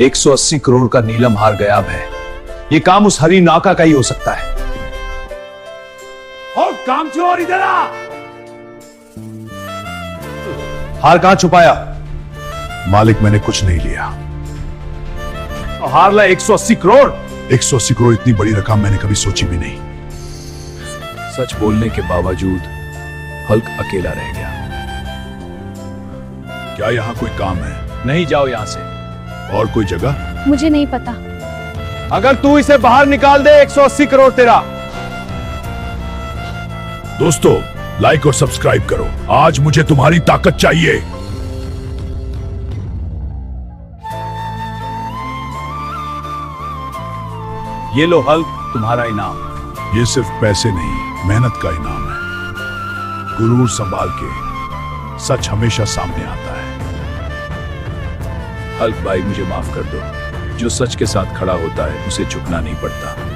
180 करोड़ का नीलम हार गायब है। ये काम उस हरी नाका का ही हो सकता है। और काम चोर इधर आ। हार कहां छुपाया? मालिक मैंने कुछ नहीं लिया। हार ला 180 करोड़। 180 करोड़ इतनी बड़ी रकम मैंने कभी सोची भी नहीं। सच बोलने के बावजूद हल्क अकेला रह गया। क्या यहाँ कोई काम है? नहीं, जाओ यहां से। और कोई जगह? मुझे नहीं पता। अगर तू इसे बाहर निकाल दे 180 करोड़ तेरा। दोस्तों लाइक और सब्सक्राइब करो, आज मुझे तुम्हारी ताकत चाहिए। ये लो हल्क, तुम्हारा इनाम। ये सिर्फ पैसे नहीं, मेहनत का इनाम है। गुरूर संभाल के, सच हमेशा सामने आता है। हल्क भाई मुझे माफ कर दो। जो सच के साथ खड़ा होता है उसे झुकना नहीं पड़ता।